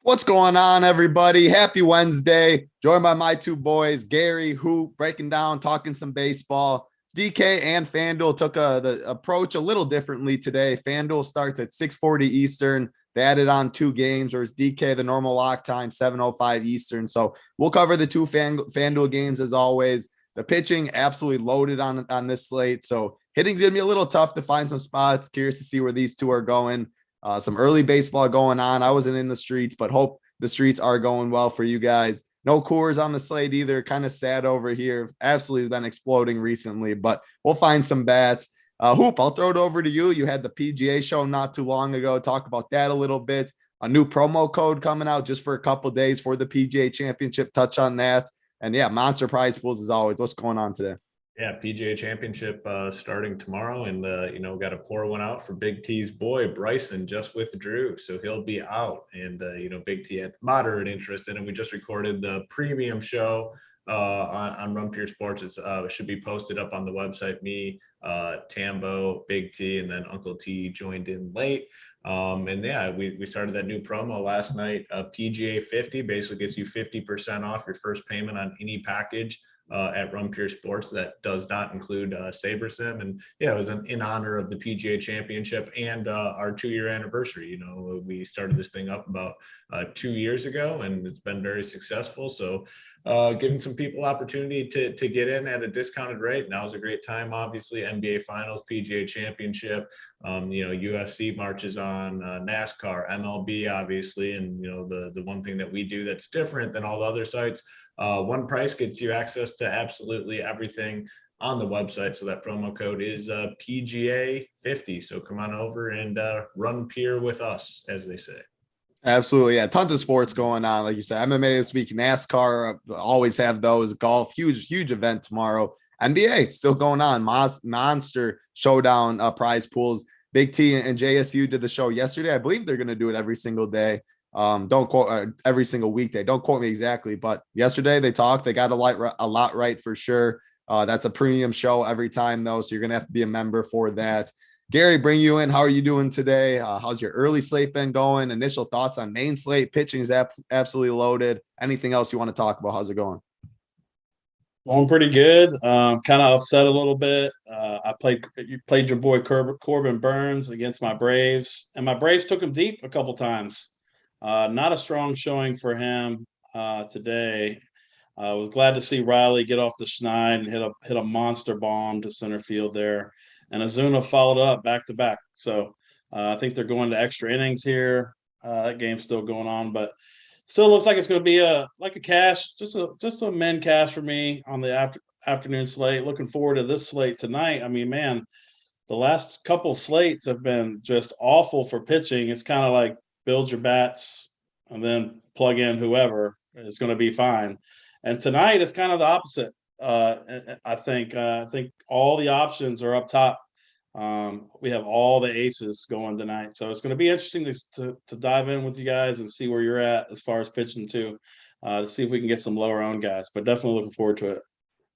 What's going on, everybody? Happy Wednesday. Joined by my two boys, Gary, Hoop, breaking down, talking some baseball. DK and FanDuel took the approach a little differently today. FanDuel starts at 6:40 Eastern. They added on 2 games, whereas DK, the normal lock time, 7:05 Eastern. So we'll cover the 2 FanDuel games as always. The pitching absolutely loaded on this slate. So hitting's going to be a little tough to find some spots. Curious to see where these two are going. Some early baseball going on. I wasn't in the streets, but hope the streets are going well for you guys. No Coors on the slate either. Kind of sad over here. Absolutely been exploding recently, but we'll find some bats. Hoop, I'll throw it over to you. You had the PGA show not too long ago. Talk about that a little bit. A new promo code coming out just for a couple days for the PGA Championship. Touch on that. And yeah, monster prize pools as always. What's going on today? Yeah, PGA Championship starting tomorrow, and got to pour one out for Big T's boy Bryson. Just withdrew, so he'll be out. And Big T had moderate interest in him. We just recorded the premium show on Run Pure Sports. It should be posted up on the website. Me, Tambo, Big T, and then Uncle T joined in late. We started that new promo last night. PGA 50 basically gets you 50% off your first payment on any package at Run Pure Sports. That does not include SaberSim. And yeah, it was in honor of the PGA Championship and our 2-year anniversary. We started this thing up about 2 years ago, and it's been very successful. So giving some people opportunity to get in at a discounted rate. Now is a great time. Obviously, NBA Finals, PGA Championship, UFC marches on, NASCAR, MLB, obviously. And, the one thing that we do that's different than all the other sites, one price gets you access to absolutely everything on the website. So that promo code is PGA 50. So come on over and run peer with us, as they say. Absolutely. Yeah. Tons of sports going on. Like you said, MMA this week, NASCAR, always have those. Golf, huge event tomorrow. NBA still going on. Monster Showdown prize pools. Big T and JSU did the show yesterday. I believe they're going to do it every single day. Don't quote every single weekday. Don't quote me exactly, but yesterday they talked. They got a lot right for sure. That's a premium show every time though, so you're gonna have to be a member for that. Gary, bring you in. How are you doing today? How's your early slate been going? Initial thoughts on main slate? Pitching is absolutely loaded. Anything else you want to talk about? How's it going? Going pretty good. Kind of upset a little bit. You played your boy Corbin Burns against my Braves, and my Braves took him deep a couple times. Not a strong showing for him today. I was glad to see Riley get off the schneid and hit a monster bomb to center field there. And Azuna followed up back to back. So I think they're going to extra innings here. That game's still going on, but still looks like it's going to be a cash, just a men cash for me on the afternoon slate. Looking forward to this slate tonight. I mean, man, the last couple slates have been just awful for pitching. It's kind of like build your bats and then plug in whoever is going to be fine. And tonight it's kind of the opposite. I think all the options are up top. We have all the aces going tonight, so it's going to be interesting to dive in with you guys and see where you're at as far as pitching too, to see if we can get some lower owned guys. But definitely looking forward to it.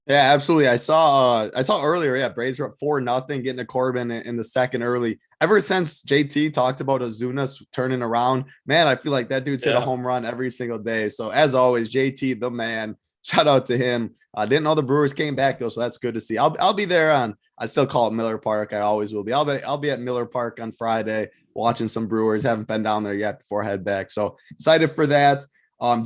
Yeah, absolutely. I saw earlier. Yeah, Braves were up 4-0, getting a Corbin in the second early. Ever since JT talked about Azuna turning around, man, I feel like that dude's hit a home run every single day. So as always, JT the man. Shout out to him. I didn't know the Brewers came back though, so that's good to see. I'll be there on. I still call it Miller Park. I always will be. I'll be at Miller Park on Friday watching some Brewers. Haven't been down there yet before I head back. So excited for that.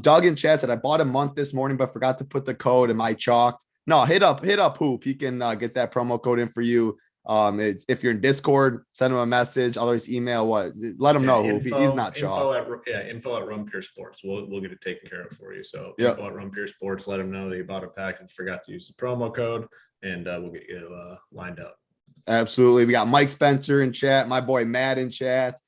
Doug in chat said I bought a month this morning, but forgot to put the code. Am I chalked? No, hit up Hoop. He can get that promo code in for you. If you're in Discord, send him a message. Otherwise, email let him know. Hoop. He's not chalked. Info at Run Pure Sports. We'll get it taken care of for you. So info at Run Pure Sports. Let him know that you bought a pack and forgot to use the promo code, and we'll get you lined up. Absolutely. We got Mike Spencer in chat. My boy Matt in chat.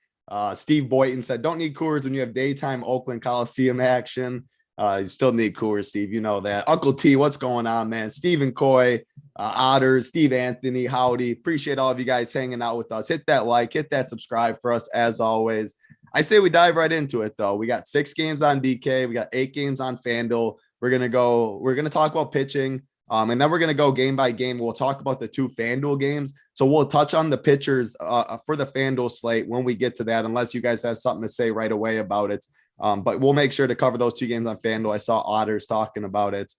Steve Boyton said, "Don't need Coors when you have daytime Oakland Coliseum action." You still need Coors, Steve. You know that. Uncle T, what's going on, man? Stephen Coy, Otters, Steve Anthony, howdy. Appreciate all of you guys hanging out with us. Hit that like, hit that subscribe for us as always. I say we dive right into it, though. We got 6 games on DK. We got 8 games on FanDuel. We're going to talk about pitching. And then we're going to go game by game. We'll talk about the 2 FanDuel games. So we'll touch on the pitchers for the FanDuel slate when we get to that, unless you guys have something to say right away about it. But we'll make sure to cover those 2 games on FanDuel. I saw Otters talking about it.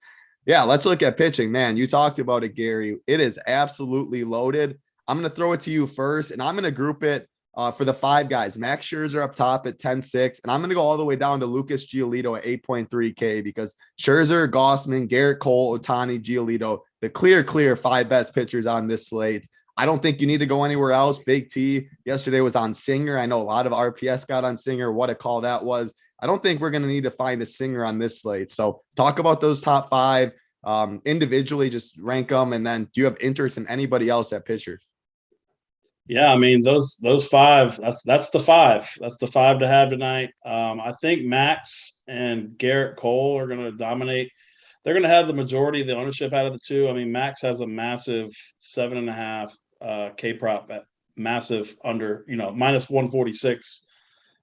Yeah, let's look at pitching. Man, you talked about it, Gary. It is absolutely loaded. I'm going to throw it to you first, and I'm going to group it for the 5 guys. Max Scherzer up top at 10.6, and I'm going to go all the way down to Lucas Giolito at 8.3K because Scherzer, Gossman, Garrett Cole, Ohtani, Giolito, the clear 5 best pitchers on this slate. I don't think you need to go anywhere else. Big T yesterday was on Singer. I know a lot of RPS got on Singer. What a call that was. I don't think we're going to need to find a Singer on this slate. So talk about those top 5 individually, just rank them. And then do you have interest in anybody else at pitchers? Yeah, I mean, those 5, that's the 5. That's the 5 to have tonight. I think Max and Garrett Cole are going to dominate. They're going to have the majority of the ownership out of the 2. I mean, Max has a massive 7.5 K prop at massive under, minus 146.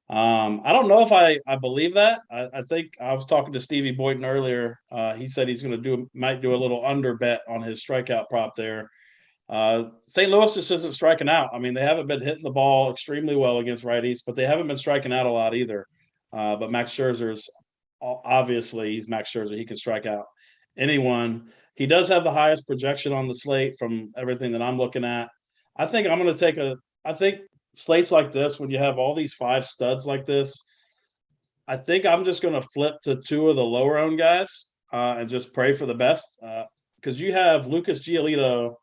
I don't know if I believe that. I think I was talking to Stevie Boynton earlier. He said he's going to might do a little under bet on his strikeout prop there. St. Louis just isn't striking out. I mean, they haven't been hitting the ball extremely well against righties, but they haven't been striking out a lot either. But Max Scherzer's obviously he's Max Scherzer. He can strike out anyone. He does have the highest projection on the slate from everything that I'm looking at. I think I'm going to take I think slates like this, when you have all these 5 studs like this, I think I'm just going to flip to 2 of the lower owned guys and just pray for the best. Because you have Lucas Giolito.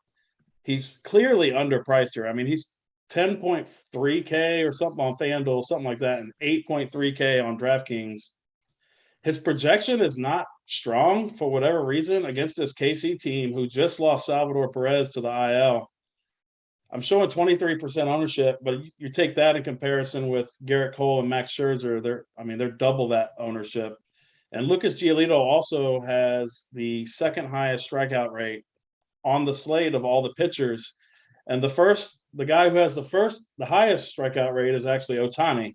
He's clearly underpriced here. I mean, he's 10.3K or something on FanDuel, something like that, and 8.3K on DraftKings. His projection is not strong for whatever reason against this KC team who just lost Salvador Perez to the IL. I'm showing 23% ownership, but you take that in comparison with Garrett Cole and Max Scherzer, they're double that ownership. And Lucas Giolito also has the 2nd highest strikeout rate on the slate of all the pitchers. And the guy who has the highest strikeout rate is actually Ohtani.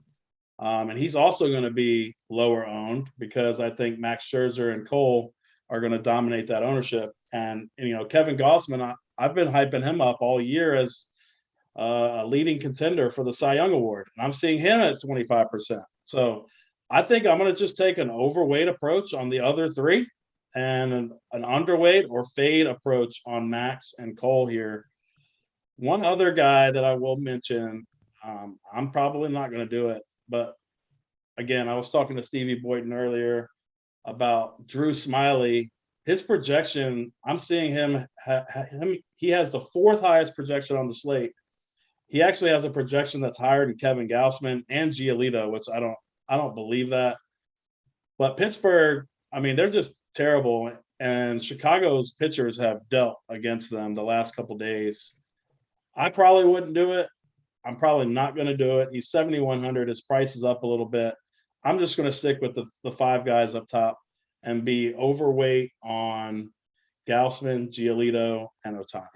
And he's also going to be lower owned because I think Max Scherzer and Cole are going to dominate that ownership. And, Kevin Gossman, I've been hyping him up all year as a leading contender for the Cy Young Award. And I'm seeing him at 25%. So I think I'm going to just take an overweight approach on the other 3 and an underweight or fade approach on Max and Cole here. One other guy that I will mention, I'm probably not going to do it, but again, I was talking to Stevie Boynton earlier about Drew Smiley. His projection, I'm seeing him. He has the 4th highest projection on the slate. He actually has a projection that's higher than Kevin Gausman and Giolito, which I don't believe that. But Pittsburgh, I mean, they're just terrible, and Chicago's pitchers have dealt against them the last couple days. I probably wouldn't do it. I'm probably not going to do it. He's 7,100. His price is up a little bit. I'm just going to stick with the 5 guys up top and be overweight on Gausman, Giolito, and Ohtani.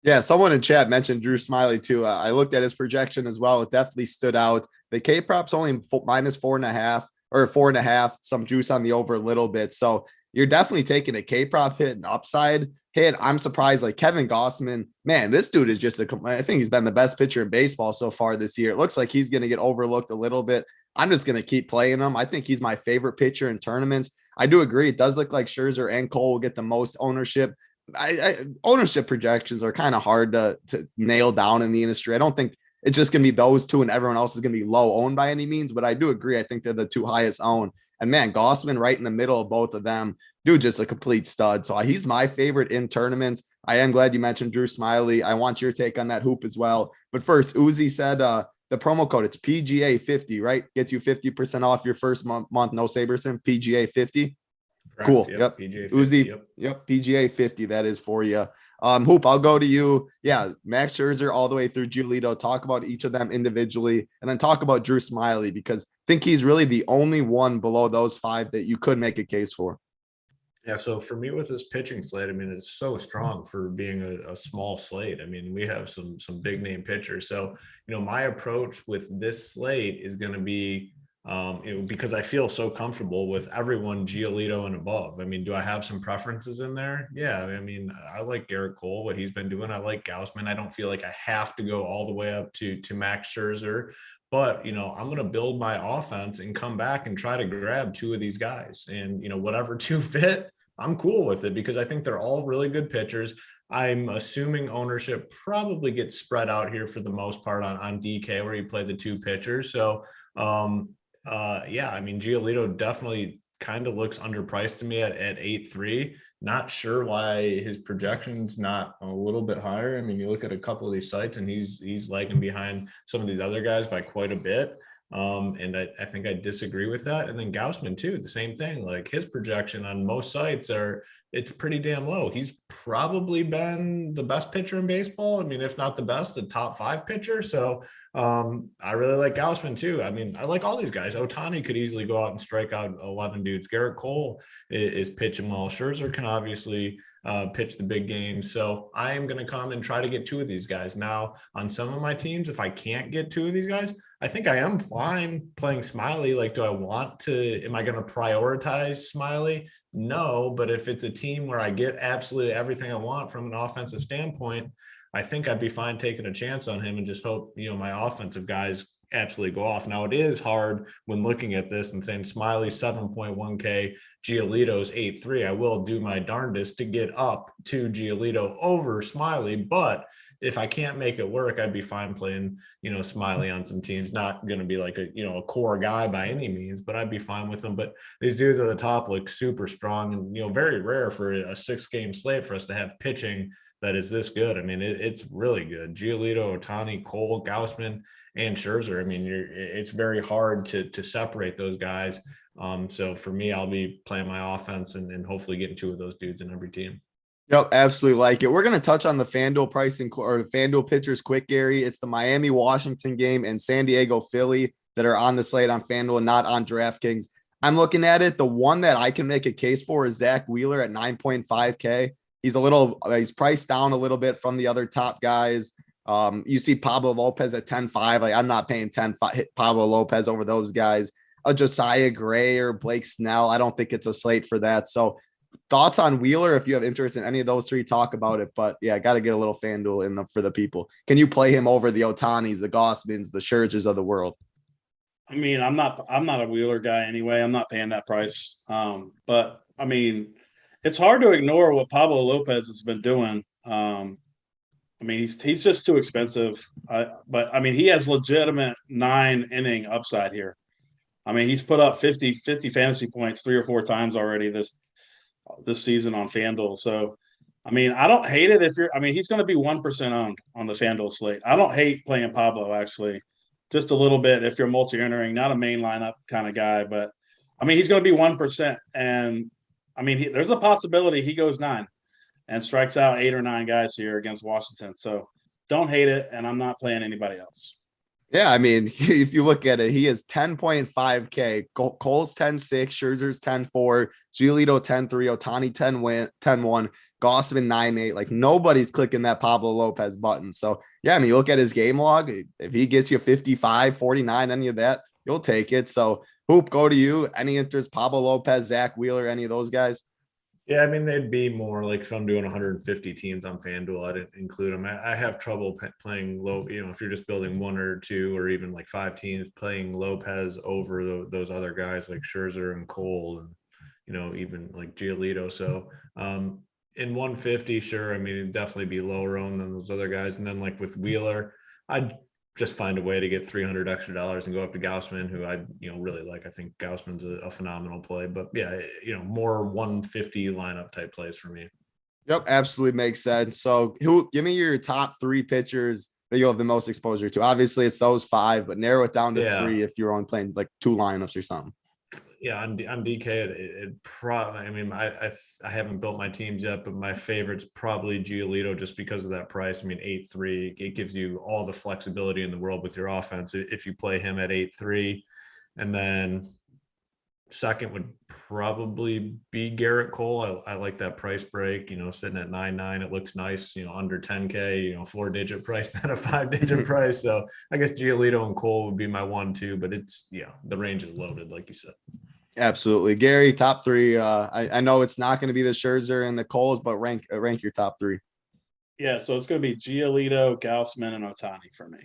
Yeah, someone in chat mentioned Drew Smiley too. I looked at his projection as well. It definitely stood out. The K prop's only minus 4.5 or 4.5, some juice on the over a little bit. So you're definitely taking a K prop hit and upside hit. I'm surprised, like Kevin Gossman, man, this dude is just I think he's been the best pitcher in baseball so far this year. It looks like he's going to get overlooked a little bit. I'm just going to keep playing him. I think he's my favorite pitcher in tournaments. I do agree. It does look like Scherzer and Cole will get the most ownership. Ownership projections are kind of hard to nail down in the industry. I don't think it's just going to be those 2 and everyone else is going to be low owned by any means, but I do agree. I think they're the 2 highest owned. And man, Gossman right in the middle of both of them, dude, just a complete stud. So he's my favorite in tournaments. I am glad you mentioned Drew Smiley. I want your take on that hoop as well. But first, Uzi said the promo code, it's PGA 50, right? Gets you 50% off your first month, no Saberson, PGA 50. Correct. Cool. Yep. PGA 50, Uzi. Yep. PGA 50. That is for you. Hoop, I'll go to you. Yeah. Max Scherzer all the way through Giolito. Talk about each of them individually and then talk about Drew Smiley because I think he's really the only one below those 5 that you could make a case for. Yeah, so for me with this pitching slate, I mean, it's so strong for being a small slate. I mean, we have some big name pitchers. So, my approach with this slate is going to be, because I feel so comfortable with everyone Giolito and above. I mean, do I have some preferences in there? Yeah, I mean, I like Garrett Cole, what he's been doing. I like Gausman. I don't feel like I have to go all the way up to Max Scherzer. But, I'm going to build my offense and come back and try to grab two of these guys. And, whatever two fit, I'm cool with it because I think they're all really good pitchers. I'm assuming ownership probably gets spread out here for the most part on DK where you play the two pitchers. So, yeah, I mean, Giolito definitely kind of looks underpriced to me at 8.3. Not sure why his projection's not a little bit higher. I mean, you look at a couple of these sites and he's lagging behind some of these other guys by quite a bit. And I think I disagree with that. And then Gaussman too, the same thing. Like his projection on most sites it's pretty damn low. He's probably been the best pitcher in baseball. I mean, if not the best, the top 5 pitcher. So I really like Gaussman too. I mean, I like all these guys. Ohtani could easily go out and strike out 11 dudes. Garrett Cole is pitching well. Scherzer can obviously pitch the big games. So I am going to come and try to get 2 of these guys. Now, on some of my teams, if I can't get 2 of these guys, I think I am fine playing Smiley. Like, am I going to prioritize Smiley? No, but if it's a team where I get absolutely everything I want from an offensive standpoint, I think I'd be fine taking a chance on him and just hope, my offensive guys absolutely go off. Now it is hard when looking at this and saying Smiley 7.1K, Giolito's 8.3. I will do my darndest to get up to Giolito over Smiley, but if I can't make it work, I'd be fine playing, Smiley on some teams. Not going to be like a core guy by any means, but I'd be fine with them. But these dudes at the top look super strong and, very rare for a 6-game slate for us to have pitching that is this good. I mean, it's really good. Giolito, Ohtani, Cole, Gaussman, and Scherzer. I mean, it's very hard to separate those guys. So for me, I'll be playing my offense and hopefully getting 2 of those dudes in every team. Yep, absolutely like it. We're going to touch on the FanDuel pricing or FanDuel pitchers quick, Gary. It's the Miami Washington game and San Diego Philly that are on the slate on FanDuel and not on DraftKings. I'm looking at it. The one that I can make a case for is Zach Wheeler at 9.5K. He's priced down a little bit from the other top guys. You see Pablo Lopez at 10.5. Like I'm not paying 10.5 Pablo Lopez over those guys. A Josiah Gray or Blake Snell. I don't think it's a slate for that. So thoughts on Wheeler? If you have interest in any of those 3, talk about it. But yeah, got to get a little FanDuel in for the people. Can you play him over the Otanis, the Gaussmans, the Scherzers of the world? I mean, I'm not a Wheeler guy anyway. I'm not paying that price. But I mean, it's hard to ignore what Pablo Lopez has been doing. I mean, he's just too expensive. But I mean, he has legitimate 9-inning upside here. I mean, he's put up 50 fantasy points 3 or 4 times already this season on FanDuel. So, I mean, I don't hate it he's going to be 1% owned on the FanDuel slate. I don't hate playing Pablo, actually, just a little bit if you're multi-entering, not a main lineup kind of guy. But, I mean, he's going to be 1%. And, I mean, there's a possibility he goes 9 and strikes out 8 or 9 guys here against Washington. So, don't hate it, and I'm not playing anybody else. Yeah, I mean, if you look at it, he is 10.5K. Cole's 10.6, Scherzer's 10.4, Giolito 10.3, Ohtani 10.1, Gaussman 9.8. Like nobody's clicking that Pablo Lopez button. So yeah, I mean, you look at his game log. If he gets you 55, 49, any of that, you'll take it. So Hoop, go to you. Any interest? Pablo Lopez, Zach Wheeler, any of those guys? Yeah, I mean, they'd be more like if I'm doing 150 teams on FanDuel, I didn't include them. I have trouble playing low, if you're just building 1 or 2 or even like 5 teams, playing Lopez over those other guys like Scherzer and Cole and, even like Giolito. So in 150, sure. I mean, it'd definitely be lower owned than those other guys. And then like with Wheeler, I'd just find a way to get $300 extra and go up to Gaussman, who I, really like. I think Gaussman's a phenomenal play, but yeah, more 150 lineup type plays for me. Yep. Absolutely makes sense. So give me your top 3 pitchers that you have the most exposure to. Obviously it's those 5, but narrow it down to 3 if you're only playing like 2 lineups or something. Yeah, on DK, I mean, I haven't built my teams yet, but my favorite's probably Giolito just because of that price. I mean, 8.3, it gives you all the flexibility in the world with your offense if you play him at 8.3. And then second would probably be Garrett Cole. I like that price break, sitting at 9.9. It looks nice, under 10K, 4-digit price, not a 5-digit price. So I guess Giolito and Cole would be my 1-2, but the range is loaded, like you said. Absolutely. Gary, top 3. I know it's not going to be the Scherzer and the Coles, but rank your top 3. Yeah, so it's going to be Giolito, Gaussman, and Ohtani for me.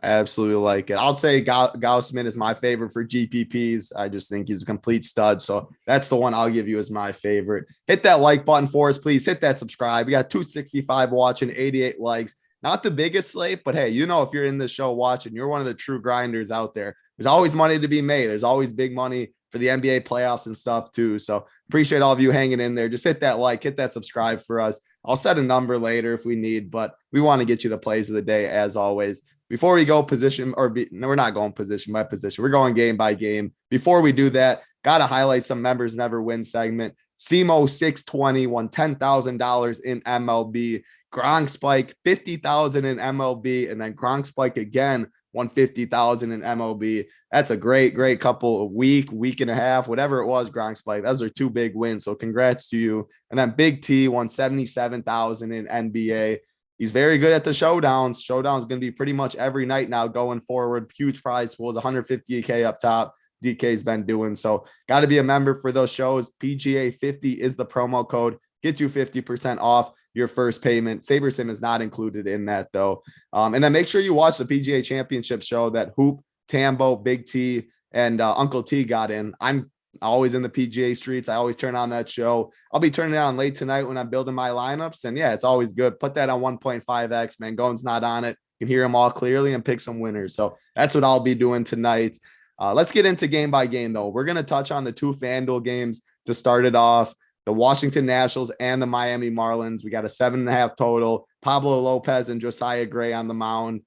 absolutely like it. I'll say Gaussman is my favorite for GPPs. I just think he's a complete stud. So that's the one I'll give you as my favorite. Hit that like button for us, please. Hit that subscribe. We got 265 watching, 88 likes. Not the biggest slate, but hey, if you're in the show watching, you're one of the true grinders out there. There's always money to be made. There's always big money for the NBA playoffs and stuff too. So appreciate all of you hanging in there. Just hit that like, hit that subscribe for us. I'll set a number later if we need, but we want to get you the plays of the day as always. Before we go no, we're not going position by position. We're going game by game. Before we do that, got to highlight some members never win segment. SEMO 620 won $10,000 in MLB. Gronk Spike 50,000 in MLB, and then Gronk Spike again 150,000 in MLB. That's a great couple of week and a half, whatever it was. Gronk Spike. Those are two big wins. So congrats to you. And then Big T won 77,000 in NBA. He's very good at the showdowns. Showdowns going to be pretty much every night now going forward. Huge prize pools, 150K up top. DK's been doing. So got to be a member for those shows. PGA 50 is the promo code. Gets you 50% off your first payment. SaberSim is not included in that though. And then make sure you watch the PGA Championship show that Hoop, Tambo, Big T, and Uncle T got in. I'm always in the PGA streets. I always turn on that show. I'll be turning it on late tonight when I'm building my lineups. And yeah, it's always good. Put that on 1.5x, man. Gone's not on it. You can hear them all clearly and pick some winners. So that's what I'll be doing tonight. Let's get into game by game though. We're going to touch on the two FanDuel games to start it off. The Washington Nationals and the Miami Marlins. We got a 7.5 total. Pablo Lopez and Josiah Gray on the mound.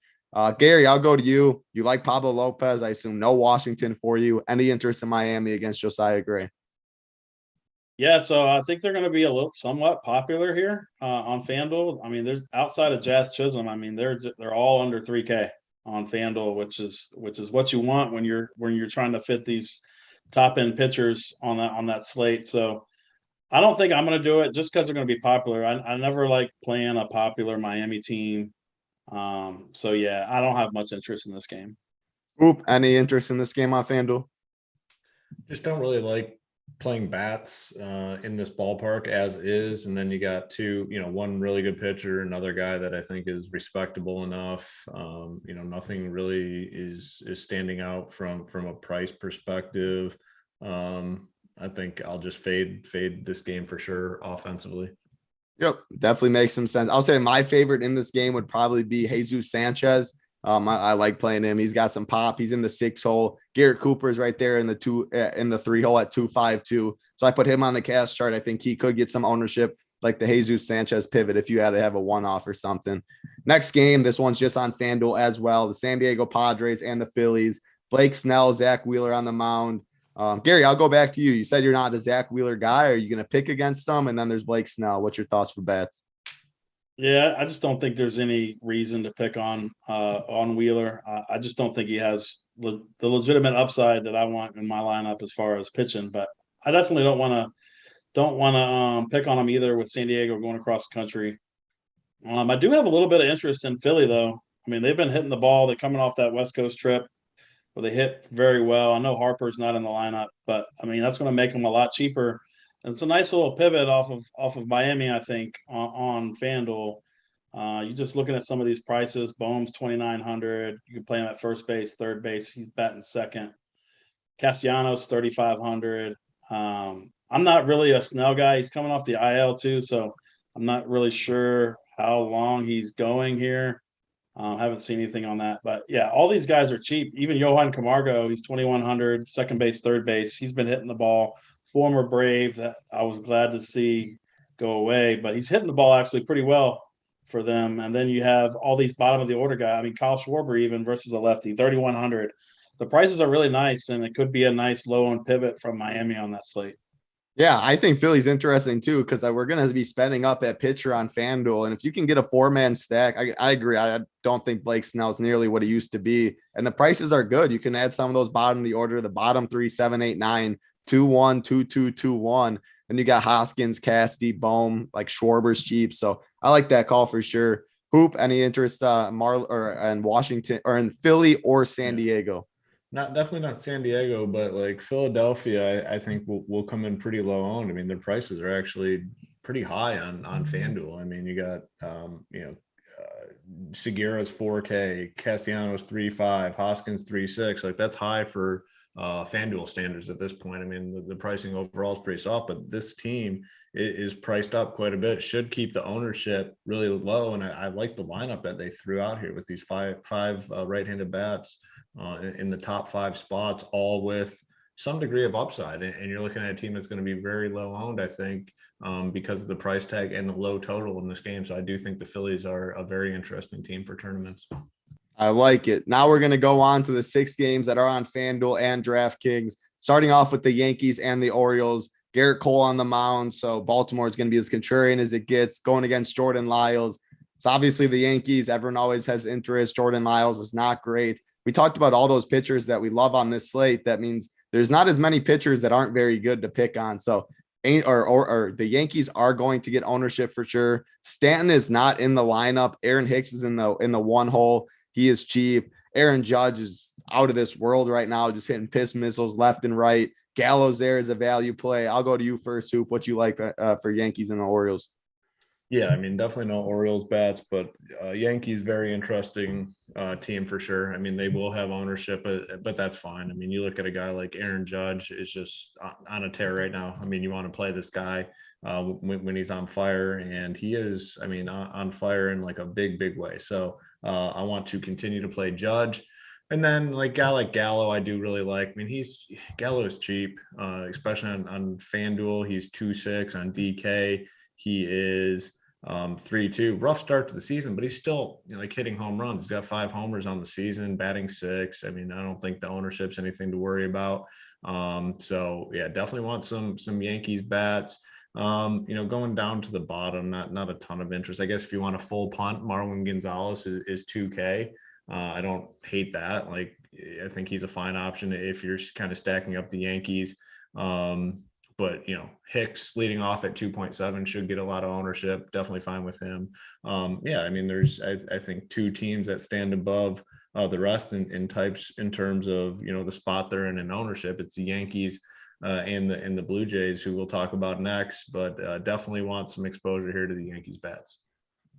Gary, I'll go to you. You like Pablo Lopez. I assume no Washington for you. Any interest in Miami against Josiah Gray? Yeah, so I think they're going to be somewhat popular here on FanDuel. I mean, there's outside of Jazz Chisholm. I mean, they're all under 3K on FanDuel, which is what you want when you're trying to fit these top end pitchers on that slate. So I don't think I'm going to do it just because they're going to be popular. I never like playing a popular Miami team. So yeah, I don't have much interest in this game. Oop, any interest in this game on FanDuel? Just don't really like playing bats in this ballpark as is. And then you got one really good pitcher, another guy that I think is respectable enough. Nothing really is standing out from a price perspective. I think I'll just fade this game for sure offensively. Yep, definitely makes some sense. I'll say my favorite in this game would probably be Jesus Sanchez. I like playing him. He's got some pop. He's in the 6 hole. Garrett Cooper's right there in the 3 hole at 252. So I put him on the cast chart. I think he could get some ownership like the Jesus Sanchez pivot if you had to have a one-off or something. Next game, this one's just on FanDuel as well. The San Diego Padres and the Phillies. Blake Snell, Zach Wheeler on the mound. Gary, I'll go back to you. You said you're not a Zach Wheeler guy. Are you going to pick against them? And then there's Blake Snell. What's your thoughts for bats? Yeah, I just don't think there's any reason to pick on Wheeler. I just don't think he has the legitimate upside that I want in my lineup as far as pitching. But I definitely don't want to pick on him either with San Diego going across the country. I do have a little bit of interest in Philly though. I mean, they've been hitting the ball. They're coming off that West Coast trip where they hit very well. I know Harper's not in the lineup, but I mean that's going to make them a lot cheaper. And it's a nice little pivot off of Miami, I think, on FanDuel. You're just looking at some of these prices. Bohm's 2,900. You can play him at first base, third base. He's batting second. Castellanos 3,500. I'm not really a Snell guy. He's coming off the IL too, so I'm not really sure how long he's going here. Haven't seen anything on that, but yeah, all these guys are cheap. Even Johan Camargo, he's 2,100, second base, third base. He's been hitting the ball. Former Brave that I was glad to see go away, but he's hitting the ball actually pretty well for them. And then you have all these bottom of the order guys. I mean, Kyle Schwarber even versus a lefty, 3,100. The prices are really nice, and it could be a nice low end pivot from Miami on that slate. Yeah, I think Philly's interesting too because we're going to be spending up at pitcher on FanDuel. And if you can get a 4-man stack, I agree. I don't think Blake Snell's nearly what he used to be. And the prices are good. You can add some of those bottom of the order, the bottom 3, 7, 8, 9, 2-1, 2-2, 2-1. Then you got Hoskins, Casty, Bohm, like Schwarber's cheap. So I like that call for sure. Hoop, any interest in Washington or in Philly or San Diego? Definitely not San Diego, but like Philadelphia, I think will come in pretty low owned. I mean, their prices are actually pretty high on FanDuel. I mean, you got Segura's 4K, Castellanos 3.5, Hoskins 3.6. Like that's high for FanDuel standards at this point. I mean, the pricing overall is pretty soft, but this team is priced up quite a bit. Should keep the ownership really low, and I like the lineup that they threw out here with these five right-handed bats in the top 5 spots, all with some degree of upside. And you're looking at a team that's going to be very low owned, I think, because of the price tag and the low total in this game. So I do think the Phillies are a very interesting team for tournaments. I like it. Now we're going to go on to the 6 games that are on FanDuel and DraftKings, starting off with the Yankees and the Orioles. Garrett Cole on the mound. So Baltimore is going to be as contrarian as it gets, going against Jordan Lyles. It's obviously the Yankees. Everyone always has interest. Jordan Lyles is not great. We talked about all those pitchers that we love on this slate. That means there's not as many pitchers that aren't very good to pick on. So the Yankees are going to get ownership for sure. Stanton is not in the lineup. Aaron Hicks is in the one hole. He is cheap. Aaron Judge is out of this world right now, just hitting piss missiles left and right. Gallows there is a value play. I'll go to you first, Hoop. What you like for Yankees and the Orioles? Yeah, I mean, definitely no Orioles bats, but Yankees, very interesting team for sure. I mean, they will have ownership, but that's fine. I mean, you look at a guy like Aaron Judge is just on a tear right now. I mean, you want to play this guy when he's on fire, and he is, I mean, on fire in like a big way. So I want to continue to play Judge. And then like guy like Gallo, I do really like. I mean, Gallo is cheap, especially on FanDuel. He's 2.6 on DK. He is 3.2. Rough start to the season, but he's still like hitting home runs. He's got 5 homers on the season, batting 6. I mean, I don't think the ownership's anything to worry about. So yeah, definitely want some Yankees bats. Going down to the bottom, not a ton of interest. I guess if you want a full punt, Marwin Gonzalez is 2K. I don't hate that. Like, I think he's a fine option if you're kind of stacking up the Yankees. But Hicks leading off at 2.7 should get a lot of ownership. Definitely fine with him. Yeah, I mean, there's I think 2 teams that stand above the rest in terms of the spot they're in ownership. It's the Yankees and the Blue Jays, who we'll talk about next. But definitely want some exposure here to the Yankees bats.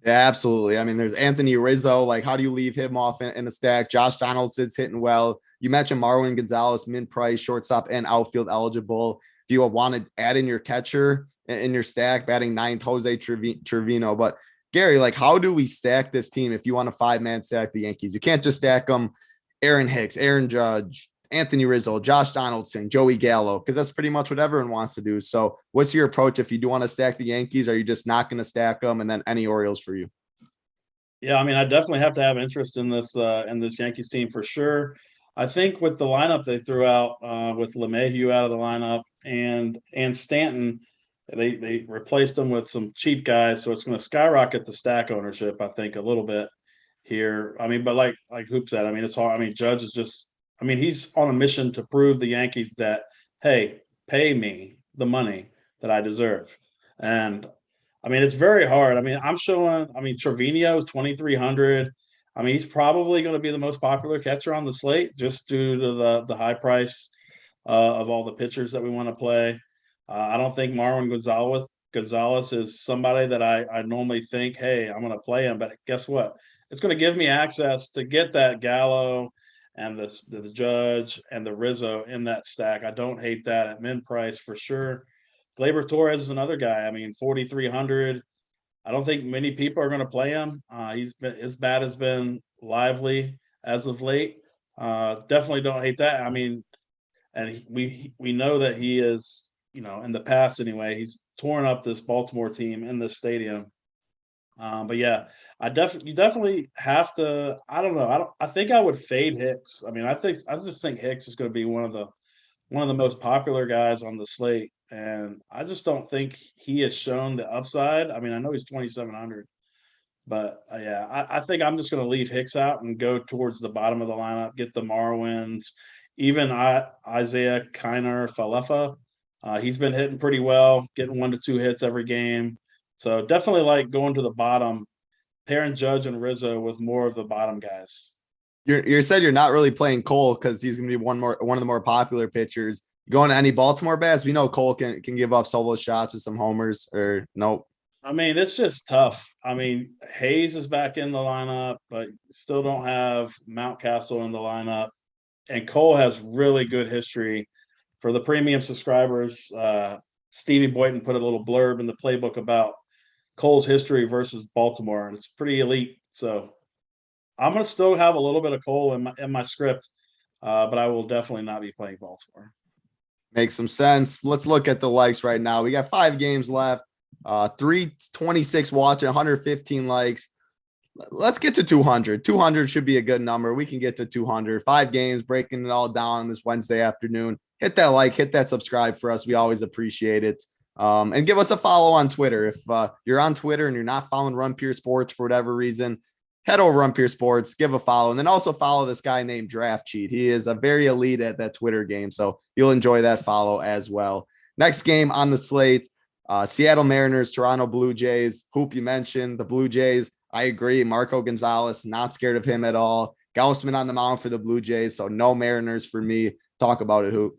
Yeah, absolutely. I mean, there's Anthony Rizzo. Like, how do you leave him off in a stack? Josh Donaldson's hitting well. You mentioned Marwin Gonzalez, min price, shortstop, and outfield eligible. If you want to add in your catcher in your stack, batting 9th, Jose Trevino. But Gary, like, how do we stack this team if you want a 5-man stack the Yankees? You can't just stack them Aaron Hicks, Aaron Judge, Anthony Rizzo, Josh Donaldson, Joey Gallo, because that's pretty much what everyone wants to do. So what's your approach if you do want to stack the Yankees? Are you just not going to stack them? And then any Orioles for you? Yeah, I mean, I definitely have to have interest in this Yankees team for sure. I think with the lineup they threw out, with LeMahieu out of the lineup and Stanton, they replaced them with some cheap guys, so it's going to skyrocket the stack ownership, I think, a little bit here. I mean, but like Hoop said, I mean, it's hard. I mean, Judge is just, I mean, he's on a mission to prove the Yankees that, hey, pay me the money that I deserve. And I mean, it's very hard. I mean, Trevino is 2,300. I mean, he's probably going to be the most popular catcher on the slate just due to the high price of all the pitchers that we want to play. I don't think Marwin Gonzalez is somebody that I normally think, hey, I'm going to play him. But guess what? It's going to give me access to get that Gallo and the Judge and the Rizzo in that stack. I don't hate that at min price for sure. Gleyber Torres is another guy. I mean, 4,300. I don't think many people are going to play him. His bat has been lively as of late. Definitely don't hate that. I mean, and we know that he is, in the past anyway, he's torn up this Baltimore team in this stadium. But yeah, you definitely have to. I don't know. I think I would fade Hicks. I mean, I just think Hicks is going to be one of the most popular guys on the slate, and I just don't think he has shown the upside. I mean, I know he's 2,700, but yeah, I think I'm just going to leave Hicks out and go towards the bottom of the lineup, get the Marwins, even Isaiah Kiner Falefa. He's been hitting pretty well, getting 1 to 2 hits every game. So definitely like going to the bottom, pairing Judge and Rizzo with more of the bottom guys. You said you're not really playing Cole because he's going to be one of the more popular pitchers. Going to any Baltimore bats? We know Cole can give up solo shots with some homers, or nope. I mean, it's just tough. I mean, Hayes is back in the lineup, but still don't have Mountcastle in the lineup. And Cole has really good history. For the premium subscribers, Stevie Boyton put a little blurb in the playbook about Cole's history versus Baltimore, and it's pretty elite. So I'm going to still have a little bit of Cole in my script, but I will definitely not be playing Baltimore. Makes some sense. Let's look at the likes right now. We got 5 games left. 326 watching, 115 likes. Let's get to 200. 200 should be a good number. We can get to 200. 5 games, breaking it all down this Wednesday afternoon. Hit that like, hit that subscribe for us. We always appreciate it. And give us a follow on Twitter. If you're on Twitter and you're not following Run Pure Sports for whatever reason, head over Run Pure Sports, give a follow, and then also follow this guy named Draft Cheat. He is a very elite at that Twitter game, so you'll enjoy that follow as well. Next game on the slate, Seattle Mariners, Toronto Blue Jays. Hoop, you mentioned the Blue Jays. I agree. Marco Gonzalez, not scared of him at all. Gaussman on the mound for the Blue Jays, so no Mariners for me. Talk about it, Hoop.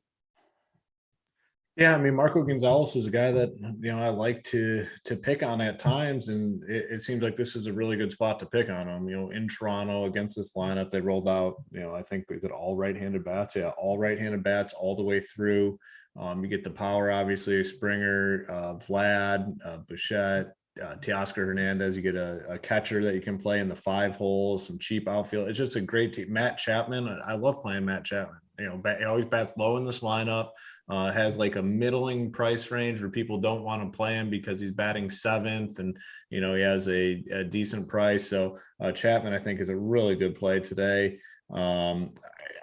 Yeah, I mean, Marco Gonzalez is a guy that, I like to pick on at times, and it seems like this is a really good spot to pick on him. In Toronto against this lineup, they rolled out, I think is it all right-handed bats? Yeah, all right-handed bats all the way through. You get the power, obviously, Springer, Vlad, Bichette, Teoscar Hernandez. You get a catcher that you can play in the 5 holes, some cheap outfield. It's just a great team. Matt Chapman, I love playing Matt Chapman. He always bats low in this lineup. Has like a middling price range where people don't want to play him because he's batting 7th, and he has a decent price. So Chapman, I think, is a really good play today.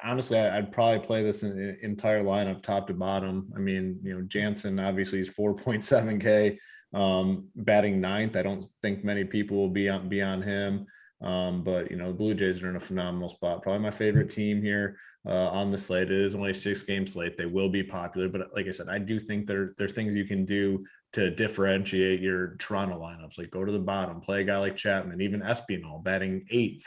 Honestly, I'd probably play this entire lineup top to bottom. I mean, Jansen obviously is 4.7K, batting 9th. I don't think many people will be on him. But the Blue Jays are in a phenomenal spot. Probably my favorite team here on the slate. It is only a 6-game slate. They will be popular, but like I said, I do think there's things you can do to differentiate your Toronto lineups. Like go to the bottom, play a guy like Chapman, even Espinal batting 8th.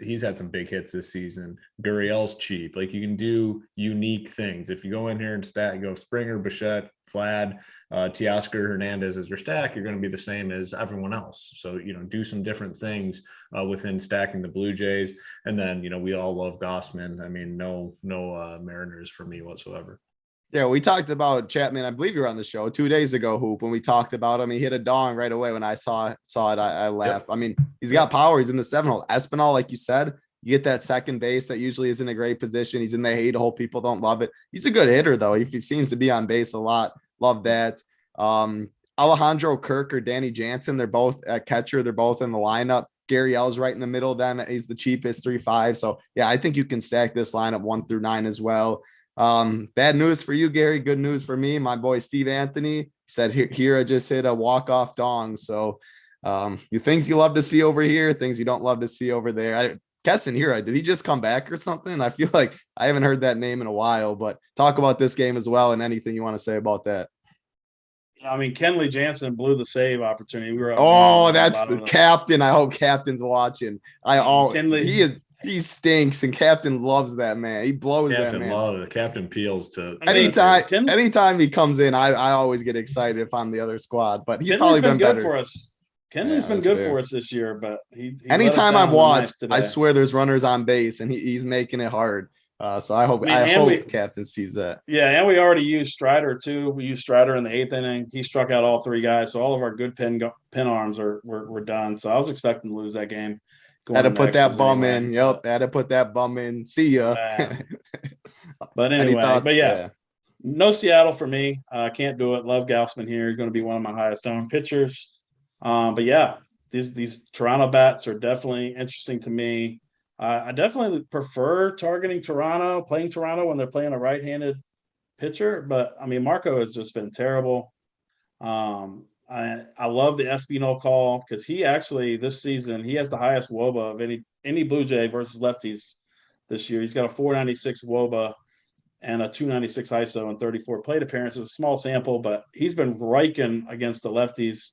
He's had some big hits this season. Gurriel's cheap. Like you can do unique things. If you go in here and go Springer, Bichette, Vlad, Teoscar Hernandez as your stack, you're going to be the same as everyone else. So, do some different things within stacking the Blue Jays. And then, we all love Gaussman. I mean, no Mariners for me whatsoever. Yeah, we talked about Chapman. I believe you were on the show 2 days ago, Hoop, when we talked about him. He hit a dong right away when I saw it. I laughed. Yep. I mean, he's got power. He's in the 7 hole. Espinal, like you said, you get that second base that usually is in a great position. He's in the 8 hole. People don't love it. He's a good hitter, though. He seems to be on base a lot. Love that. Alejandro Kirk or Danny Jansen, they're both at catcher. They're both in the lineup. Gary L's right in the middle of them. He's the cheapest, 3.5. So, yeah, I think you can stack this lineup 1 through 9 as well. Bad news for you, Gary. Good news for me. My boy Steve Anthony said Hira just hit a walk-off dong. So things you love to see over here, things you don't love to see over there. Keston Hira, did he just come back or something? I feel like I haven't heard that name in a while, but talk about this game as well and anything you want to say about that. I mean, Kenley Jansen blew the save opportunity. We were that's the captain. I hope Captain's watching. He stinks, and Captain loves that man. He blows Captain that man. Loves it. Captain peels to anytime he comes in, I always get excited if I'm the other squad. But he's probably been better for us. Kenley's been good for us this year, but he anytime I've watched, I swear there's runners on base, and he's making it hard. So I hope Captain sees that. Yeah, and we already used Strider too. We used Strider in the 8th inning. He struck out all 3 guys, so all of our good pin arms were done. So I was expecting to lose that game. Had to put that bum in. Yep, had to put that bum in. See ya. But anyway, no Seattle for me. I can't do it. Love Gaussman here. He's going to be one of my highest owned pitchers. But yeah, these Toronto bats are definitely interesting to me. I definitely prefer targeting Toronto, playing Toronto when they're playing a right-handed pitcher. But I mean, Marco has just been terrible. I love the Espinal call because he actually this season he has the highest WOBA of any Blue Jay versus lefties this year. He's got a 496 WOBA and a 296 ISO and 34 plate appearances. A small sample, but he's been raking against the lefties.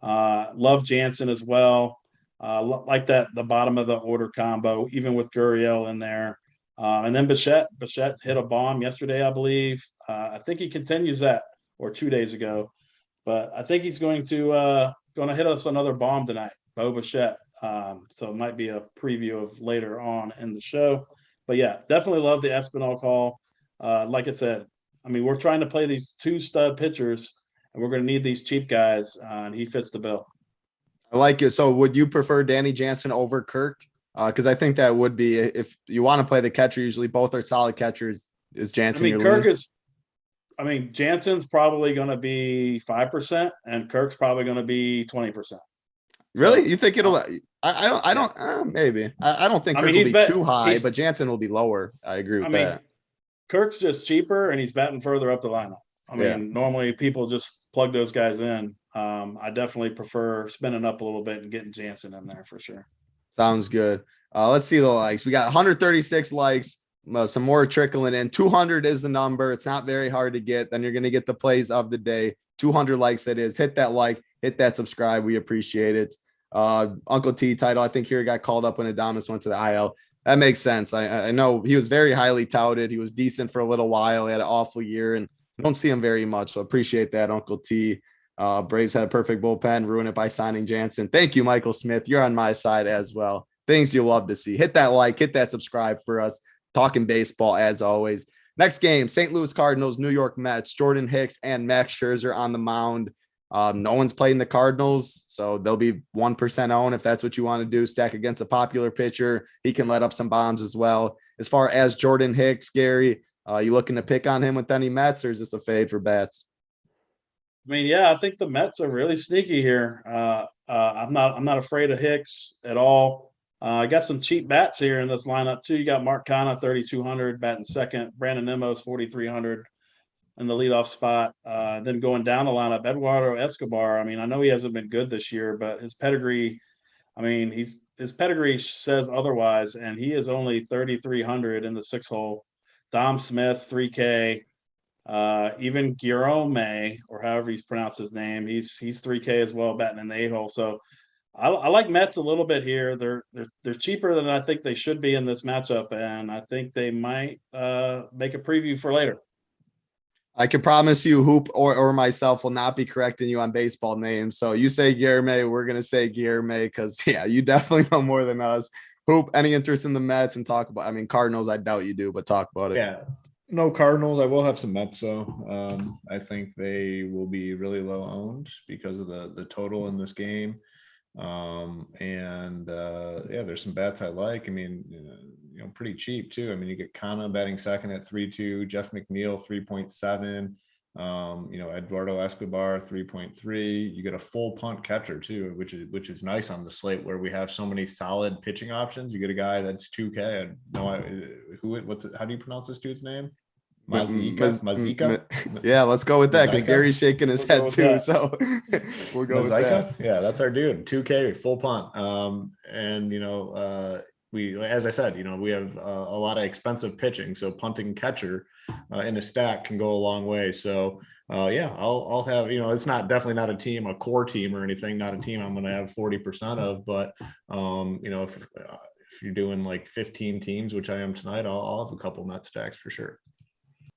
Love Jansen as well. Like the bottom of the order combo, even with Gurriel in there. And then Bichette hit a bomb yesterday, I believe. I think he continues that, or 2 days ago. but I think he's going to hit us another bomb tonight, Bo Bichette. So it might be a preview of later on in the show. But yeah, definitely love the Espinal call. Like I said, I mean, we're trying to play these 2 stud pitchers, and we're going to need these cheap guys, and he fits the bill. I like it. So would you prefer Danny Jansen over Kirk? Because I think that would be, if you want to play the catcher, usually both are solid catchers. Is Jansen? I mean, Kirk is. I mean, Jansen's probably going to be 5%, and Kirk's probably going to be 20%. Really? You think it'll? I don't. Maybe. I don't think Kirk will be too high, but Jansen will be lower. I agree with that. Kirk's just cheaper, and he's batting further up the lineup. I mean, normally people just plug those guys in. I definitely prefer spinning up a little bit and getting Jansen in there for sure. Sounds good. Let's see the likes. We got 136 likes. Some more trickling in. 200 is the number. It's not very hard to get. Then you're going to get the plays of the day. 200 likes. That is. Hit that like. Hit that subscribe. We appreciate it. Uncle T title. I think here got called up when Adames went to the IL. That makes sense. I know he was very highly touted. He was decent for a little while. He had an awful year, and I don't see him very much. So appreciate that, Uncle T. Braves had a perfect bullpen, ruin it by signing Jansen. Thank you, Michael Smith. You're on my side as well. Things you love to see. Hit that like, hit that subscribe for us. Talking baseball as always. Next game, St. Louis Cardinals, New York Mets, Jordan Hicks and Max Scherzer on the mound. No one's playing the Cardinals, so they'll be 1% owned if that's what you want to do. Stack against a popular pitcher. He can let up some bombs as well. As far as Jordan Hicks, Gary, you looking to pick on him with any Mets, or is this a fade for bats? I mean, yeah, I think the Mets are really sneaky here. I'm not afraid of Hicks at all. I got some cheap bats here in this lineup too. You got Mark Canha, 3,200, batting second. Brandon Nimmo's 4,300 in the leadoff spot. Then going down the lineup, Eduardo Escobar. I mean, I know he hasn't been good this year, but his pedigree, I mean, his pedigree says otherwise, and he is only 3,300 in the 6-hole. Dom Smith, 3K. Even Guillaume, or however he's pronounced his name, he's 3K as well, batting in the 8-hole. So I like Mets a little bit here. They're cheaper than I think they should be in this matchup, and I think they might make a preview for later. I can promise you, Hoop or myself will not be correcting you on baseball names. So you say Guillerme, we're gonna say Guillerme because you definitely know more than us. Hoop, any interest in the Mets and talk about? I mean, Cardinals, I doubt you do, but talk about it. Yeah, no Cardinals. I will have some Mets though. I think they will be really low owned because of the total in this game. There's some bats I like. I mean, pretty cheap too. I mean, you get Canha batting second at 3.2, Jeff McNeil 3.7, Eduardo Escobar 3.3. You get a full punt catcher too, which is nice on the slate where we have so many solid pitching options. You get a guy that's 2K. How do you pronounce this dude's name? Mazika? Yeah, let's go with that because Gary's shaking his head too. So we'll go with that. Yeah, that's our dude. 2K, full punt. We, as I said, we have a lot of expensive pitching. So punting catcher in a stack can go a long way. So I'll have, it's definitely not a team, a core team or anything, not a team I'm going to have 40% of, but if you're doing like 15 teams, which I am tonight, I'll have a couple Met stacks for sure.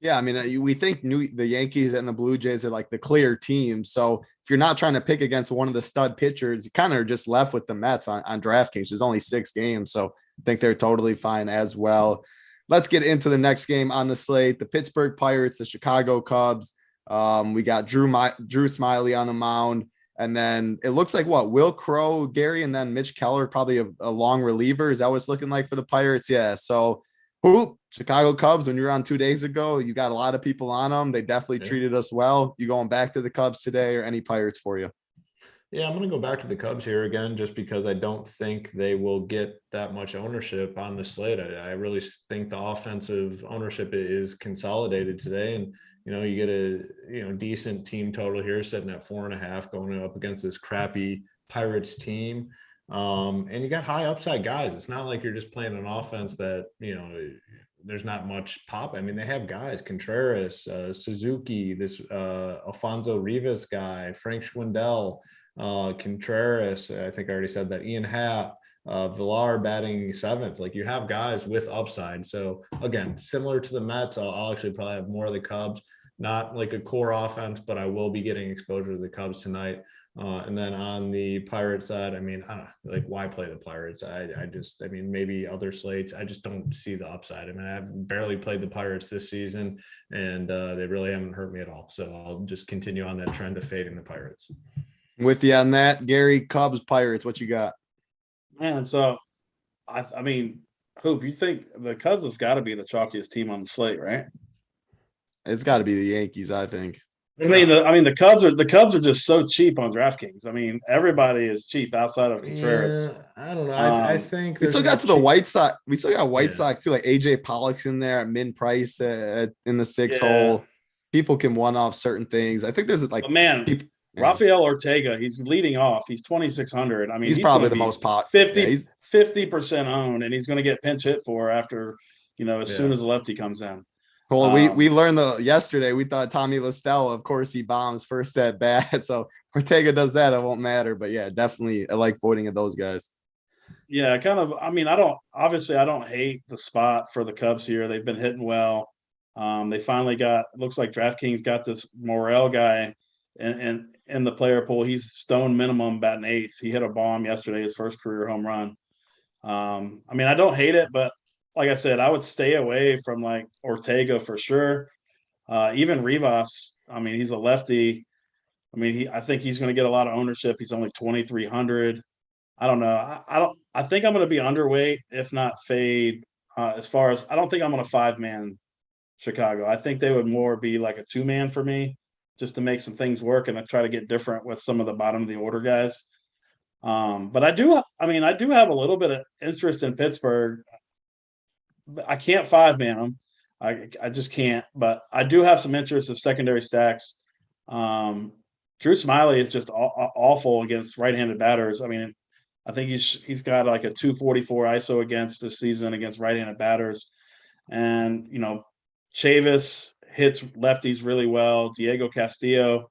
Yeah, I mean, we think the Yankees and the Blue Jays are like the clear team. So if you're not trying to pick against one of the stud pitchers, you kind of are just left with the Mets on DraftKings. There's only 6 games, so I think they're totally fine as well. Let's get into the next game on the slate. The Pittsburgh Pirates, the Chicago Cubs. We got Drew Smiley on the mound. And then it looks like Will Crow, Gary, and then Mitch Keller, probably a long reliever. Is that what it's looking like for the Pirates? Yeah. So Chicago Cubs, when you were on 2 days ago, you got a lot of people on them. They definitely treated us well. You going back to the Cubs today or any Pirates for you? Yeah, I'm going to go back to the Cubs here again, just because I don't think they will get that much ownership on the slate. I really think the offensive ownership is consolidated today. And, you get a, decent team total here sitting at 4.5 going up against this crappy Pirates team. And you got high upside guys. It's not like you're just playing an offense that, there's not much pop. I mean, they have guys, Contreras, Suzuki, this Alfonso Rivas guy, Frank Schwindel, Contreras. I think I already said that. Ian Happ, Villar batting 7th. Like, you have guys with upside. So again, similar to the Mets, I'll actually probably have more of the Cubs. not like a core offense, but I will be getting exposure to the Cubs tonight. And then on the Pirates side, I mean, I don't know, like, why play the Pirates? I mean, maybe other slates. I just don't see the upside. I mean, I've barely played the Pirates this season, and they really haven't hurt me at all. So I'll just continue on that trend of fading the Pirates. With you on that, Gary. Cubs, Pirates, what you got? Man, so I mean, Hoop, you think the Cubs have got to be the chalkiest team on the slate, right? It's got to be the Yankees, I think. I mean, the Cubs are just so cheap on DraftKings. I mean, everybody is cheap outside of Contreras. Yeah, I don't know. I think we still got to the White Sox. We still got White Yeah. Sox too, like AJ Pollock's in there at min price in the 6 Yeah. hole. People can one off certain things. I think there's like But man, people, Rafael Ortega, he's leading off. He's 2,600. I mean, he's probably the gonna be most pop. 50% owned, and he's going to get pinch hit for after, as soon as the lefty comes in. Well, we learned yesterday. We thought Tommy LaStella, of course, he bombs first at bat. So Ortega does that, it won't matter. But yeah, definitely I like voting of those guys. Yeah, kind of. I mean, I don't hate the spot for the Cubs here. They've been hitting well. They finally looks like DraftKings got this Morel guy in the player pool. He's stone minimum batting 8th. He hit a bomb yesterday, his first career home run. I mean, I don't hate it, but like I said, I would stay away from like Ortega for sure. Even Rivas, I mean, he's a lefty. I mean, I think he's going to get a lot of ownership. He's only 2,300. I don't know. I think I'm going to be underweight, if not fade. As far as I don't think I'm on a 5-man Chicago. I think they would more be like a 2-man for me, just to make some things work and I try to get different with some of the bottom of the order guys. But I do have a little bit of interest in Pittsburgh. I can't 5-man them. I just can't, but I do have some interest in secondary stacks. Drew Smiley is just awful against right-handed batters. I mean, I think he's got like a 244 ISO against this season against right-handed batters. And, Chavis hits lefties really well. Diego Castillo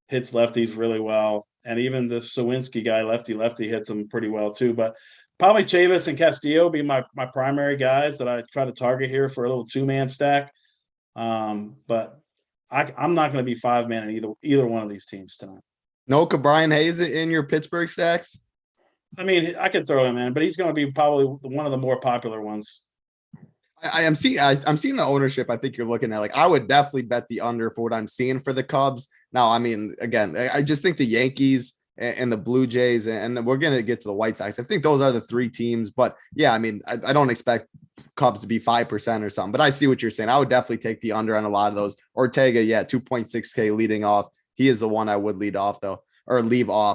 hits lefties really well. And even the Sawinski guy, lefty, hits them pretty well too. But probably Chavis and Castillo be my primary guys that I try to target here for a little 2-man stack. But I'm not going to be 5-man in either one of these teams tonight. No Brian Hayes in your Pittsburgh stacks? I mean, I could throw him in, but he's going to be probably one of the more popular ones. I'm seeing the ownership. I think you're looking at, like, I would definitely bet the under for what I'm seeing for the Cubs. Now, I mean, again, I just think the Yankees and the Blue Jays, and we're going to get to the White Sox. I think those are the 3 teams, but yeah, I mean, I don't expect Cubs to be 5% or something, but I see what you're saying. I would definitely take the under on a lot of those. Ortega, yeah, 2.6K leading off. He is the one I would leave off.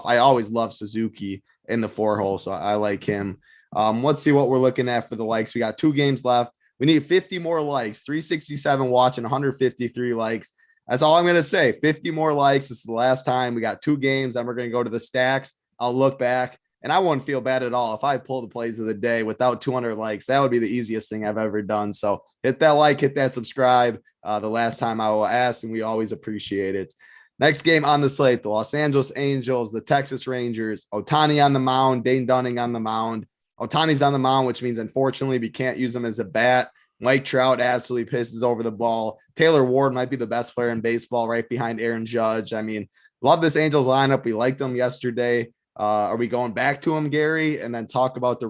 I always love Suzuki in the 4 hole, so I like him. Let's see what we're looking at for the likes. We got 2 games left. We need 50 more likes, 367 watching, 153 likes. That's all I'm going to say. 50 more likes. This is the last time. We got 2 games. Then we're going to go to the stacks. I'll look back, and I wouldn't feel bad at all if I pull the plays of the day without 200 likes. That would be the easiest thing I've ever done. So hit that like, hit that subscribe. The last time I will ask, and we always appreciate it. Next game on the slate, the Los Angeles Angels, the Texas Rangers, Ohtani on the mound, Dane Dunning on the mound. Ohtani's on the mound, which means, unfortunately, we can't use him as a bat. Mike Trout absolutely pisses over the ball. Taylor Ward might be the best player in baseball right behind Aaron Judge. I mean, love this Angels lineup. We liked them yesterday. Are we going back to him, Gary, and then talk about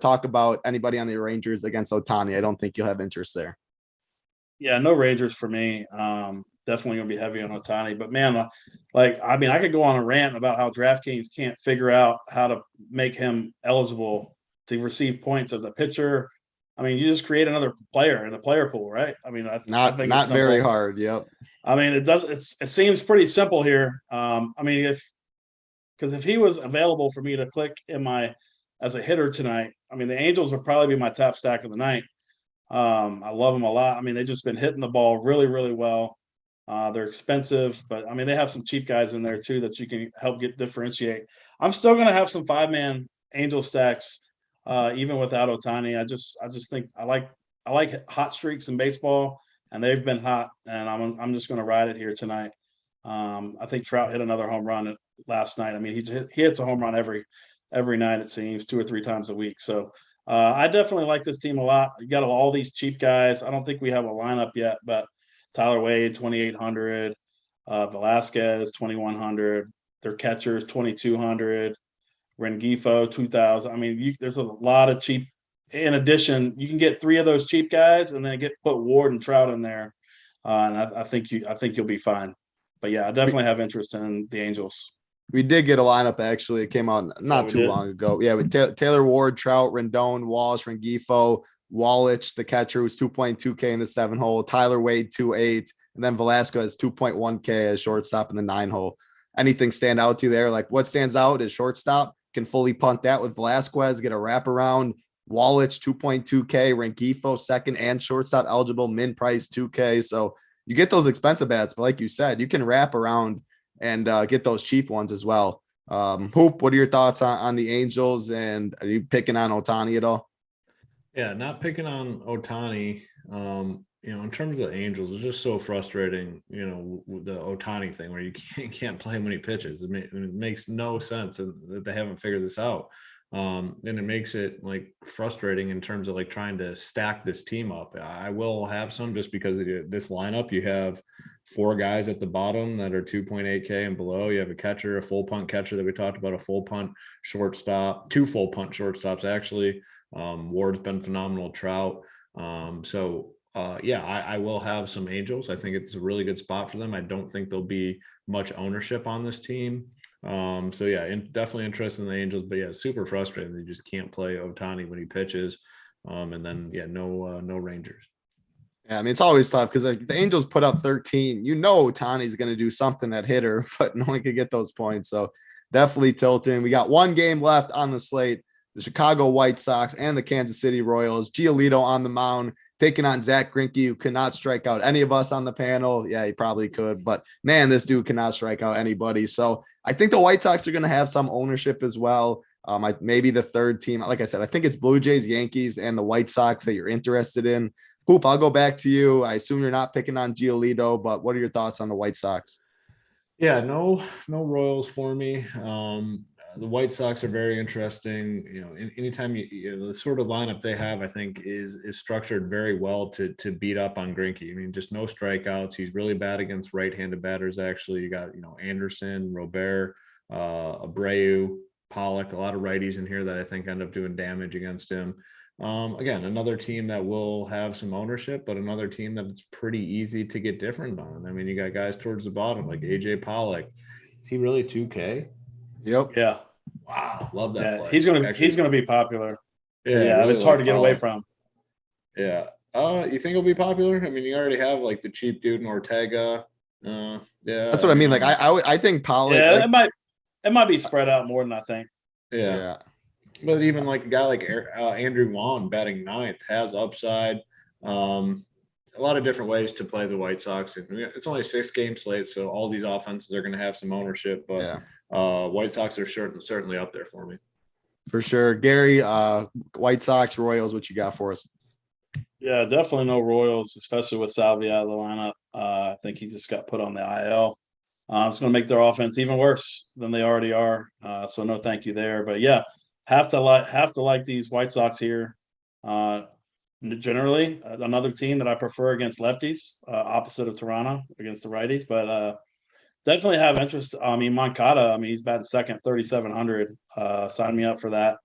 talk about anybody on the Rangers against Ohtani? I don't think you'll have interest there. Yeah, no Rangers for me. Definitely going to be heavy on Ohtani. But, man, I could go on a rant about how DraftKings can't figure out how to make him eligible to receive points as a pitcher. I mean, you just create another player in the player pool, right? I mean, I think not very hard. Yep. I mean, it seems pretty simple here. I mean, if he was available for me to click as a hitter tonight, I mean, the Angels would probably be my top stack of the night. I love them a lot. I mean, they've just been hitting the ball really, really well. They're expensive, but I mean, they have some cheap guys in there too that you can help differentiate. I'm still going to have some 5-man Angel stacks. Even without Ohtani, I just think I like hot streaks in baseball, and they've been hot, and I'm just going to ride it here tonight. I think Trout hit another home run last night. I mean, he hits a home run every night, it seems, 2 or 3 times a week. So I definitely like this team a lot. You got all these cheap guys. I don't think we have a lineup yet, but Tyler Wade, 2,800. Velasquez, 2,100. Their catchers, 2,200. Rengifo, 2,000. I mean, there's a lot of cheap. In addition, you can get 3 of those cheap guys and then put Ward and Trout in there. And I think you'll be fine. But yeah, I definitely have interest in the Angels. We did get a lineup, actually. It came out not too long ago. Yeah, with Taylor Ward, Trout, Rendon, Walsh, Rengifo, Wallich, the catcher, was 2.2K in the 7 hole. Tyler Wade, 2.8. And then Velasquez, 2.1K as shortstop in the 9 hole. Anything stand out to you there? Like, what stands out is shortstop. Can fully punt that with Velasquez, get a wraparound. Wallich, 2.2K. Rengifo, second and shortstop eligible. Min price, 2K. So you get those expensive bats, but like you said, you can wrap around and get those cheap ones as well. Hoop, what are your thoughts on the Angels, and are you picking on Ohtani at all? Yeah, not picking on Ohtani. In terms of the Angels, it's just so frustrating, the Ohtani thing where you can't play him when he pitches. It makes no sense that they haven't figured this out. And it makes it like frustrating in terms of like trying to stack this team up. I will have some just because of this lineup. You have 4 guys at the bottom that are 2.8K and below. You have a catcher, a full punt catcher that we talked about, a full punt shortstop, 2 full punt shortstops actually. Ward's been phenomenal. Trout. I will have some Angels. I think it's a really good spot for them. I don't think there'll be much ownership on this team. Definitely interested in the Angels, but yeah, super frustrating. They just can't play Ohtani when he pitches. No Rangers. Yeah, I mean, it's always tough because the Angels put up 13. Ohtani's going to do something at hitter, but no one could get those points. So definitely tilting. We got 1 game left on the slate. The Chicago White Sox and the Kansas City Royals. Giolito on the mound, taking on Zach Greinke, who could not strike out any of us on the panel. Yeah, he probably could, but man, this dude cannot strike out anybody. So I think the White Sox are going to have some ownership as well. Maybe the third team, like I said, I think it's Blue Jays, Yankees, and the White Sox that you're interested in. Hoop, I'll go back to you. I assume you're not picking on Giolito, but what are your thoughts on the White Sox? Yeah, no Royals for me. The White Sox are very interesting. Anytime the sort of lineup they have, I think is structured very well to beat up on Greinke. I mean, just no strikeouts. He's really bad against right-handed batters. Actually, you got Anderson, Robert, Abreu, Pollock, a lot of righties in here that I think end up doing damage against him. Again, another team that will have some ownership, but another team that it's pretty easy to get different on. I mean, you got guys towards the bottom like AJ Pollock. Is he really 2K? Yep. Yeah. Wow, love that. Yeah, play. he's gonna be popular. Yeah, really it's hard to get away from. Yeah. You think he'll be popular? I mean, you already have like the cheap dude in Ortega. Yeah, that's what I mean. Like I think Pollock. Yeah, it might be spread out more than I think. Yeah. But even like a guy like Andrew Vaughn batting 9th has upside. A lot of different ways to play the White Sox. And it's only a 6-game slate, so all these offenses are going to have some ownership. But White Sox are certainly up there for me. For sure. Gary, White Sox, Royals, what you got for us? Yeah, definitely no Royals, especially with Salvi out of the lineup. I think he just got put on the IL. It's going to make their offense even worse than they already are. So no thank you there. But yeah, have to like these White Sox here. Generally, another team that I prefer against lefties, opposite of Toronto against the righties, but definitely have interest. I mean, Moncada, he's batting second, 3,700. Sign me up for that.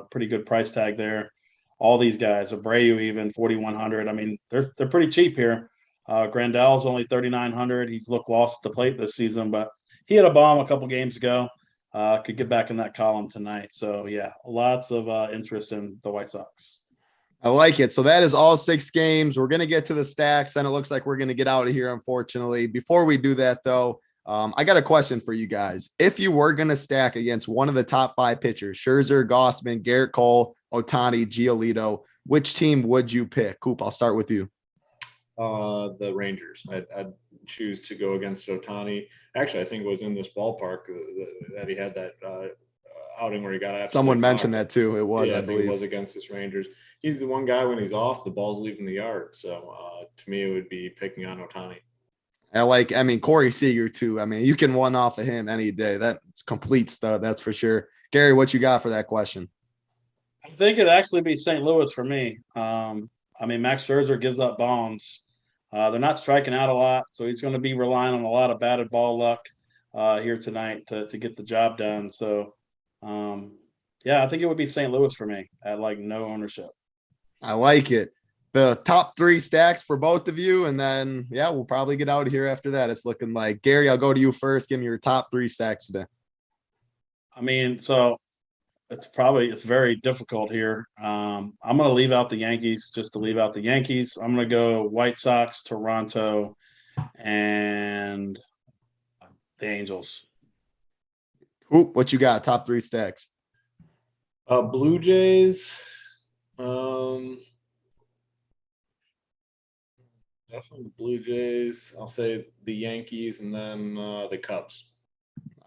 Pretty good price tag there. All these guys, Abreu even 4,100. I mean, they're pretty cheap here. Grandal's only 3,900. He's looked lost at the plate this season, but he had a bomb a couple games ago. Could get back in that column tonight. So yeah, lots of interest in the White Sox. I like it. So that is all 6 games. We're going to get to the stacks, and it looks like we're going to get out of here, unfortunately. Before we do that, though, I got a question for you guys. If you were going to stack against one of the top 5 pitchers, Scherzer, Gossman, Garrett Cole, Ohtani, Giolito, which team would you pick? Coop, I'll start with you. The Rangers. I'd choose to go against Ohtani. Actually, I think it was in this ballpark that he had that outing where he got someone mentioned that too. It was, I believe it was against this Rangers. He's the one guy when he's off, the ball's leaving the yard. So to me, it would be picking on Ohtani. Corey Seager too. You can one off of him any day. That's complete stuff. That's for sure. Gary, what you got for that question? I think it'd actually be St. Louis for me. Max Scherzer gives up bombs. They're not striking out a lot, so he's going to be relying on a lot of batted ball luck here tonight to get the job done. So, yeah, I think it would be St. Louis for me at like no ownership. I like it. The top 3 stacks for both of you. And then, yeah, we'll probably get out of here after that. It's looking like Gary, I'll go to you first. Give me your top 3 stacks today. I mean, so it's very difficult here. I'm going to leave out the Yankees just to leave out the Yankees. I'm going to go White Sox, Toronto, and the Angels. Hoop, what you got? Top 3 stacks. Blue Jays. Definitely the Blue Jays. I'll say the Yankees and then the Cubs.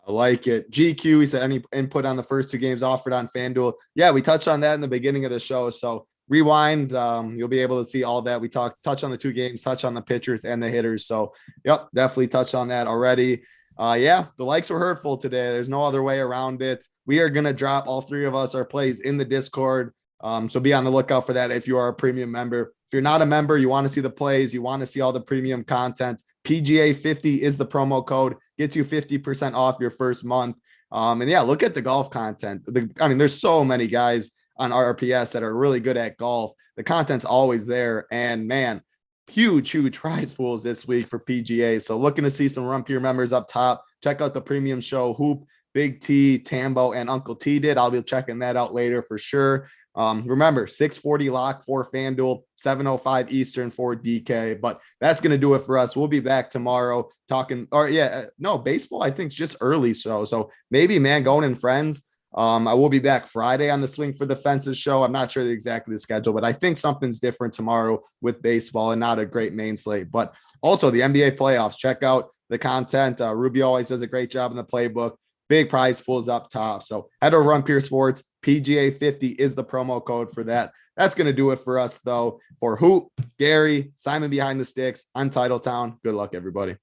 I like it. GQ, he said any input on the first 2 games offered on FanDuel. Yeah, we touched on that in the beginning of the show. So rewind. You'll be able to see all that. We touch on the 2 games, touch on the pitchers and the hitters. So, yep, definitely touched on that already. Yeah, the likes were hurtful today. There's no other way around it. We are going to drop all 3 of us our plays in the Discord. So be on the lookout for that if you are a premium member. If you're not a member, you want to see the plays, you want to see all the premium content, PGA 50 is the promo code, gets you 50% off your first month. And yeah, look at the golf content. There's so many guys on RPS that are really good at golf. The content's always there. And man, huge prize pools this week for PGA. So looking to see some Rumpier members up top. Check out the premium show Hoop, Big T, Tambo, and Uncle T did. I'll be checking that out later for sure. Remember, 640 lock for FanDuel, 7:05 Eastern for DK. But that's going to do it for us. We'll be back tomorrow talking, baseball, I think, is just early. So maybe, man, going in friends. I will be back Friday on the Swing for the Fences show. I'm not sure exactly the schedule, but I think something's different tomorrow with baseball and not a great main slate. But also the NBA playoffs. Check out the content. Rubio always does a great job in the playbook. Big prize pools up top. So head over on Rumpier Sports. PGA 50 is the promo code for that. That's going to do it for us, though. For Hoop, Gary, Simon behind the sticks, I'm Titletown. Good luck, everybody.